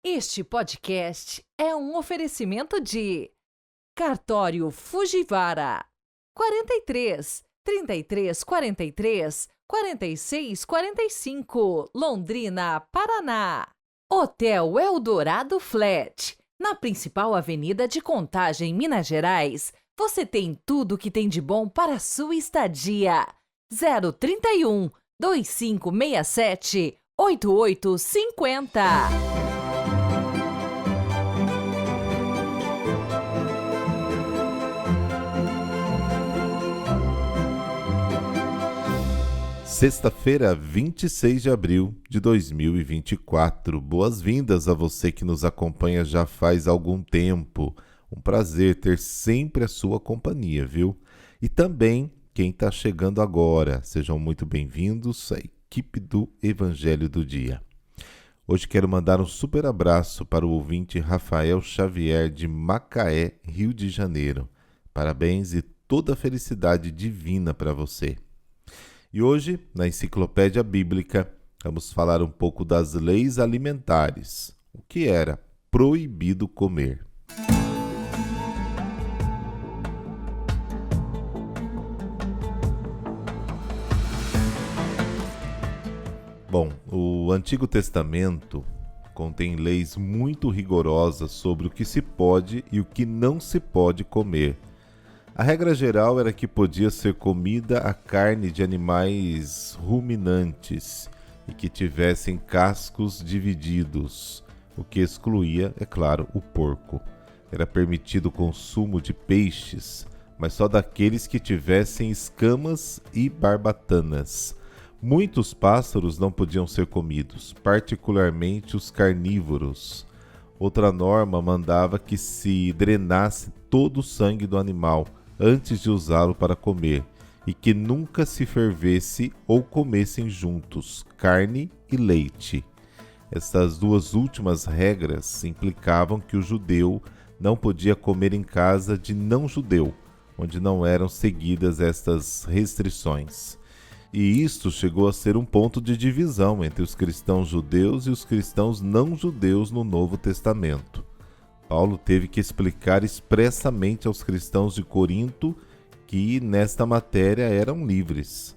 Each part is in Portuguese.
Este podcast é um oferecimento de Cartório Fujiwara 43 33 43 46 45, Londrina, Paraná. Hotel Eldorado Flat, na principal avenida de Contagem, Minas Gerais. Você tem tudo o que tem de bom para a sua estadia. 031 2567 8850. Sexta-feira, 26 de abril de 2024. Boas-vindas a você que nos acompanha já faz algum tempo. Um prazer ter sempre a sua companhia, viu? E também quem está chegando agora. Sejam muito bem-vindos à equipe do Evangelho do Dia. Hoje quero mandar um super abraço para o ouvinte Rafael Xavier de Macaé, Rio de Janeiro. Parabéns e toda a felicidade divina para você. E hoje, na Enciclopédia Bíblica, vamos falar um pouco das leis alimentares, o que era proibido comer. Bom, o Antigo Testamento contém leis muito rigorosas sobre o que se pode e o que não se pode comer. A regra geral era que podia ser comida a carne de animais ruminantes e que tivessem cascos divididos, o que excluía, é claro, o porco. Era permitido o consumo de peixes, mas só daqueles que tivessem escamas e barbatanas. Muitos pássaros não podiam ser comidos, particularmente os carnívoros. Outra norma mandava que se drenasse todo o sangue do animal antes de usá-lo para comer, e que nunca se fervesse ou comessem juntos carne e leite. Essas duas últimas regras implicavam que o judeu não podia comer em casa de não-judeu, onde não eram seguidas estas restrições. E isto chegou a ser um ponto de divisão entre os cristãos judeus e os cristãos não-judeus no Novo Testamento. Paulo teve que explicar expressamente aos cristãos de Corinto que nesta matéria eram livres.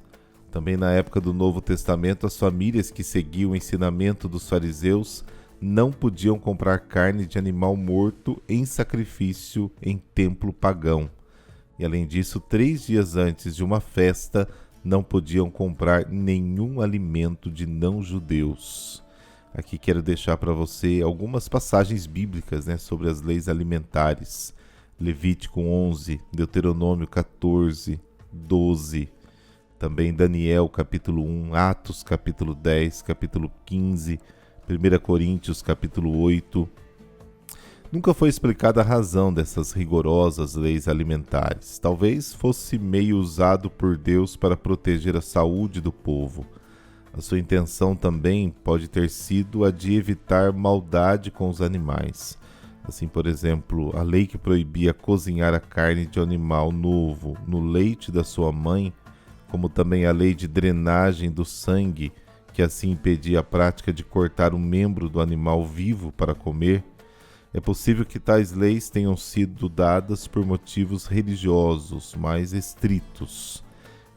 Também na época do Novo Testamento, as famílias que seguiam o ensinamento dos fariseus não podiam comprar carne de animal morto em sacrifício em templo pagão. E além disso, 3 dias antes de uma festa, não podiam comprar nenhum alimento de não-judeus. Aqui quero deixar para você algumas passagens bíblicas, sobre as leis alimentares. Levítico 11, Deuteronômio 14, 12, também Daniel capítulo 1, Atos capítulo 10, capítulo 15, 1 Coríntios capítulo 8. Nunca foi explicada a razão dessas rigorosas leis alimentares. Talvez fosse meio usado por Deus para proteger a saúde do povo. A sua intenção também pode ter sido a de evitar maldade com os animais. Assim, por exemplo, a lei que proibia cozinhar a carne de um animal novo no leite da sua mãe, como também a lei de drenagem do sangue, que assim impedia a prática de cortar um membro do animal vivo para comer. É possível que tais leis tenham sido dadas por motivos religiosos mais estritos.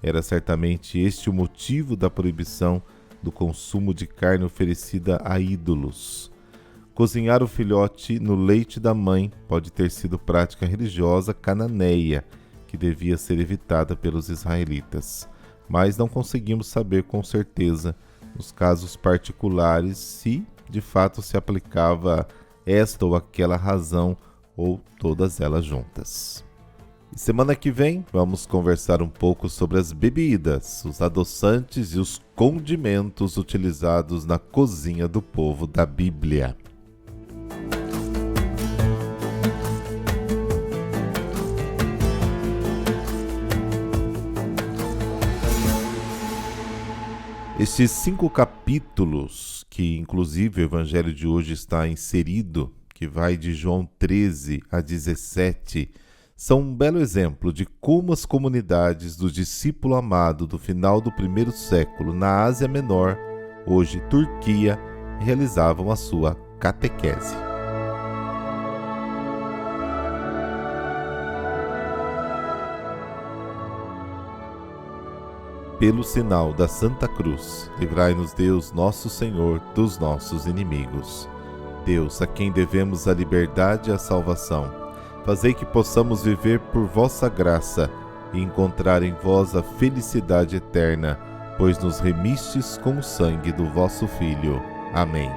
Era certamente este o motivo da proibição do consumo de carne oferecida a ídolos. Cozinhar o filhote no leite da mãe pode ter sido prática religiosa cananeia, que devia ser evitada pelos israelitas. Mas não conseguimos saber com certeza, nos casos particulares, se de fato se aplicava esta ou aquela razão, ou todas elas juntas. E semana que vem vamos conversar um pouco sobre as bebidas, os adoçantes e os condimentos utilizados na cozinha do povo da Bíblia. Estes 5 capítulos, que inclusive o Evangelho de hoje está inserido, que vai de João 13 a 17, são um belo exemplo de como as comunidades do discípulo amado do final do primeiro século na Ásia Menor, hoje Turquia, realizavam a sua Catequese. Pelo sinal da Santa Cruz, livrai-nos Deus, nosso Senhor, dos nossos inimigos. Deus, a quem devemos a liberdade e a salvação, fazei que possamos viver por vossa graça e encontrar em vós a felicidade eterna, pois nos remistes com o sangue do vosso Filho. Amém.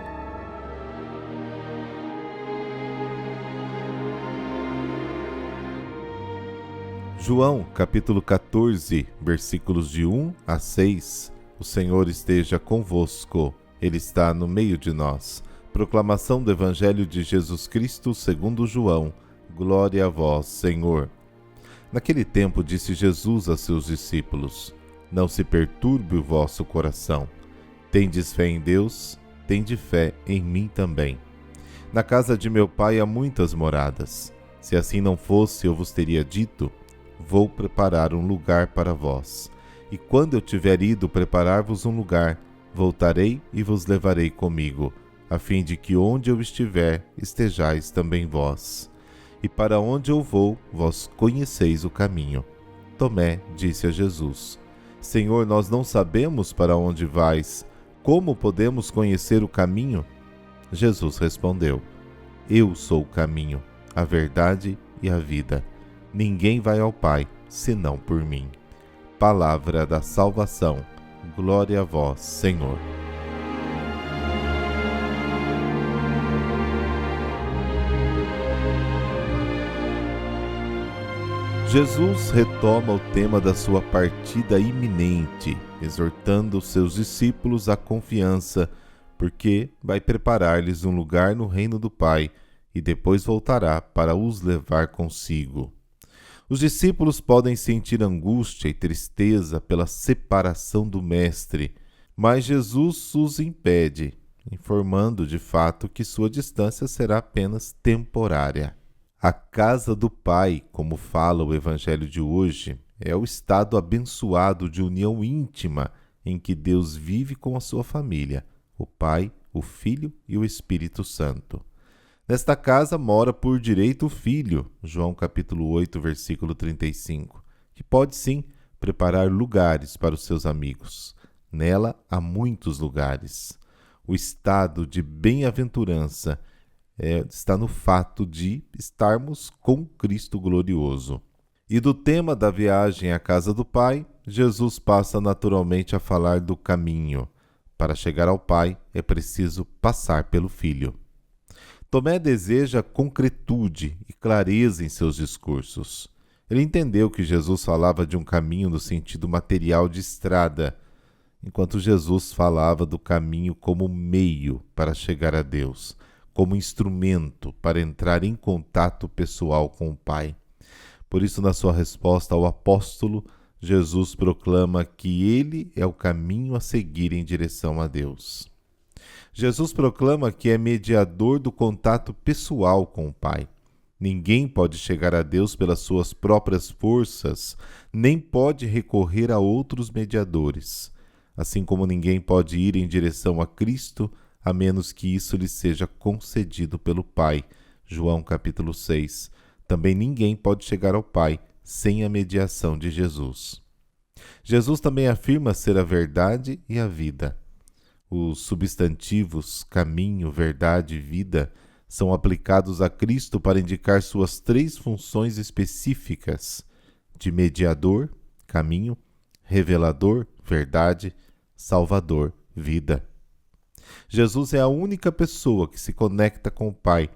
João, capítulo 14, versículos de 1 a 6. O Senhor esteja convosco. Ele está no meio de nós. Proclamação do Evangelho de Jesus Cristo segundo João. Glória a vós, Senhor. Naquele tempo disse Jesus a seus discípulos: Não se perturbe o vosso coração. Tendes fé em Deus, tende fé em mim também. Na casa de meu Pai há muitas moradas. Se assim não fosse, eu vos teria dito: Vou preparar um lugar para vós. E quando eu tiver ido preparar-vos um lugar, voltarei e vos levarei comigo, a fim de que onde eu estiver, estejais também vós. E para onde eu vou, vós conheceis o caminho. Tomé disse a Jesus: Senhor, nós não sabemos para onde vais. Como podemos conhecer o caminho? Jesus respondeu: Eu sou o caminho, a verdade e a vida. Ninguém vai ao Pai, senão por mim. Palavra da salvação. Glória a vós, Senhor. Jesus retoma o tema da sua partida iminente, exortando os seus discípulos à confiança, porque vai preparar-lhes um lugar no reino do Pai e depois voltará para os levar consigo. Os discípulos podem sentir angústia e tristeza pela separação do Mestre, mas Jesus os impede, informando de fato que sua distância será apenas temporária. A casa do Pai, como fala o Evangelho de hoje, é o estado abençoado de união íntima em que Deus vive com a sua família, o Pai, o Filho e o Espírito Santo. Nesta casa mora por direito o Filho, João capítulo 8, versículo 35, que pode sim preparar lugares para os seus amigos. Nela há muitos lugares. O estado de bem-aventurança está no fato de estarmos com Cristo glorioso. E do tema da viagem à casa do Pai, Jesus passa naturalmente a falar do caminho. Para chegar ao Pai é preciso passar pelo Filho. Tomé deseja concretude e clareza em seus discursos. Ele entendeu que Jesus falava de um caminho no sentido material de estrada, enquanto Jesus falava do caminho como meio para chegar a Deus, como instrumento para entrar em contato pessoal com o Pai. Por isso, na sua resposta ao apóstolo, Jesus proclama que ele é o caminho a seguir em direção a Deus. Jesus proclama que é mediador do contato pessoal com o Pai. Ninguém pode chegar a Deus pelas suas próprias forças, nem pode recorrer a outros mediadores. Assim como ninguém pode ir em direção a Cristo, a menos que isso lhe seja concedido pelo Pai. João capítulo 6. Também ninguém pode chegar ao Pai sem a mediação de Jesus. Jesus também afirma ser a verdade e a vida. Os substantivos caminho, verdade e vida são aplicados a Cristo para indicar suas três funções específicas: de mediador, caminho, revelador, verdade, salvador, vida. Jesus é a única pessoa que se conecta com o Pai,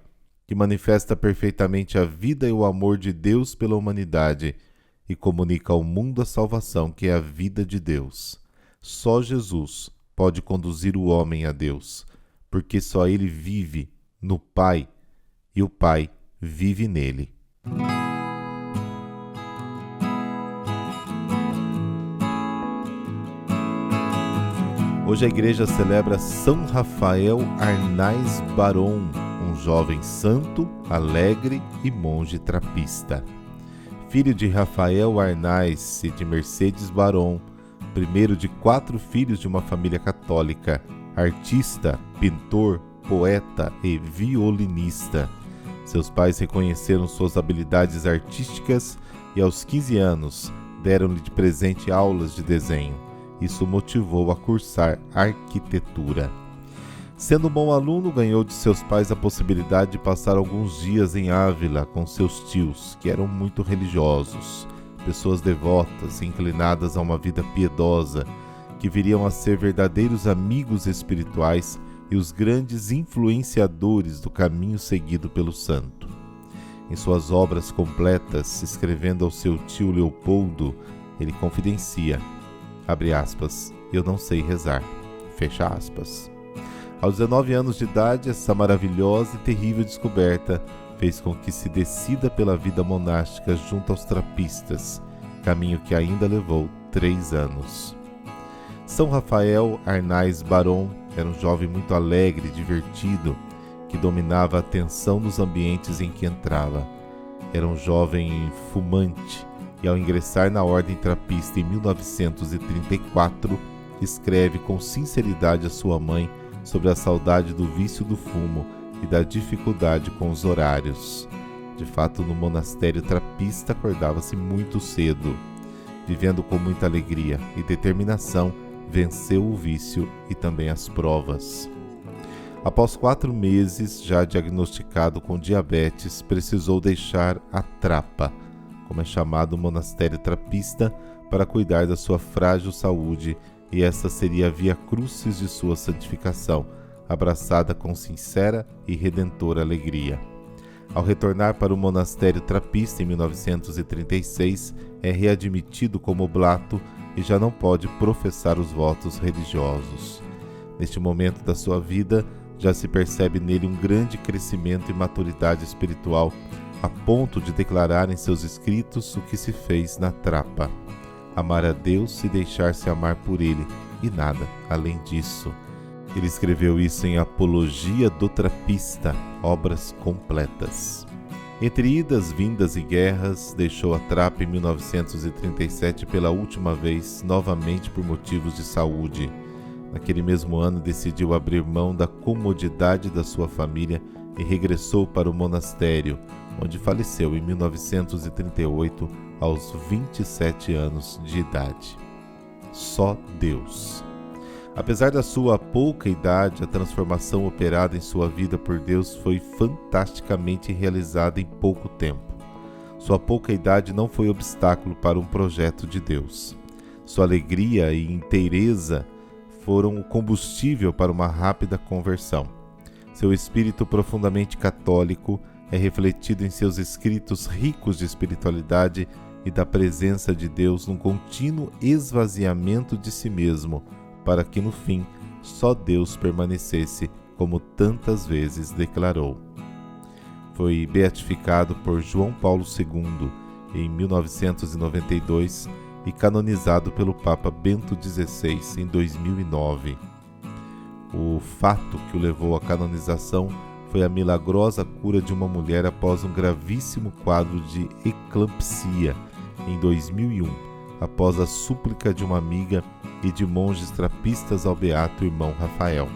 que manifesta perfeitamente a vida e o amor de Deus pela humanidade e comunica ao mundo a salvação que é a vida de Deus. Só Jesus pode conduzir o homem a Deus, porque só ele vive no Pai e o Pai vive nele. Hoje a igreja celebra São Rafael Arnaiz Baron, um jovem santo, alegre e monge trapista. Filho de Rafael Arnaiz e de Mercedes Baron, primeiro de 4 filhos de uma família católica, artista, pintor, poeta e violinista. Seus pais reconheceram suas habilidades artísticas e aos 15 anos deram-lhe de presente aulas de desenho. Isso o motivou a cursar arquitetura. Sendo um bom aluno, ganhou de seus pais a possibilidade de passar alguns dias em Ávila com seus tios, que eram muito religiosos, pessoas devotas, inclinadas a uma vida piedosa, que viriam a ser verdadeiros amigos espirituais e os grandes influenciadores do caminho seguido pelo santo. Em suas obras completas, escrevendo ao seu tio Leopoldo, ele confidencia, abre aspas, eu não sei rezar, fecha aspas. Aos 19 anos de idade, essa maravilhosa e terrível descoberta fez com que se decida pela vida monástica junto aos trapistas, caminho que ainda levou 3 anos. São Rafael Arnaiz Baron era um jovem muito alegre e divertido, que dominava a atenção nos ambientes em que entrava. Era um jovem fumante e, ao ingressar na ordem trapista em 1934, escreve com sinceridade a sua mãe sobre a saudade do vício do fumo e da dificuldade com os horários. De fato, no monastério trapista acordava-se muito cedo. Vivendo com muita alegria e determinação, venceu o vício e também as provas. Após 4 meses, já diagnosticado com diabetes, precisou deixar a trapa, como é chamado o monastério trapista, para cuidar da sua frágil saúde, e essa seria a via crucis de sua santificação, abraçada com sincera e redentora alegria. Ao retornar para o monastério trapista em 1936, é readmitido como oblato e já não pode professar os votos religiosos. Neste momento da sua vida, já se percebe nele um grande crescimento e maturidade espiritual, a ponto de declarar em seus escritos o que se fez na trapa: amar a Deus e deixar-se amar por Ele, e nada além disso. Ele escreveu isso em Apologia do Trapista, obras completas. Entre idas, vindas e guerras, deixou a trapa em 1937 pela última vez, novamente por motivos de saúde. Naquele mesmo ano, decidiu abrir mão da comodidade da sua família e regressou para o monastério, onde faleceu em 1938, aos 27 anos de idade. Só Deus. Apesar da sua pouca idade, a transformação operada em sua vida por Deus foi fantasticamente realizada em pouco tempo. Sua pouca idade não foi obstáculo para um projeto de Deus. Sua alegria e inteireza foram o combustível para uma rápida conversão. Seu espírito profundamente católico é refletido em seus escritos ricos de espiritualidade e da presença de Deus num contínuo esvaziamento de si mesmo, para que no fim só Deus permanecesse, como tantas vezes declarou. Foi beatificado por João Paulo II em 1992 e canonizado pelo Papa Bento XVI em 2009. O fato que o levou à canonização foi a milagrosa cura de uma mulher após um gravíssimo quadro de eclampsia em 2001, após a súplica de uma amiga e de monges trapistas ao beato irmão Rafael.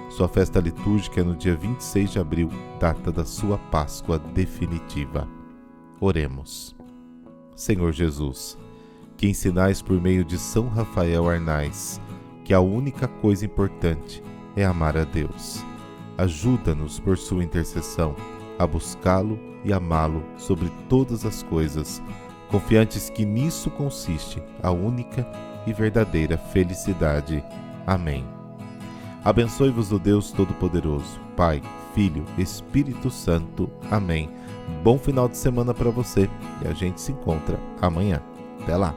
Sua festa litúrgica é no dia 26 de abril, data da sua Páscoa definitiva. Oremos. Senhor Jesus, que ensinais por meio de São Rafael Arnaiz que a única coisa importante é amar a Deus. Ajuda-nos, por sua intercessão, a buscá-lo e amá-lo sobre todas as coisas, confiantes que nisso consiste a única e verdadeira felicidade. Amém. Abençoe-vos o Deus Todo-Poderoso, Pai, Filho, Espírito Santo. Amém. Bom final de semana para você e a gente se encontra amanhã. Até lá.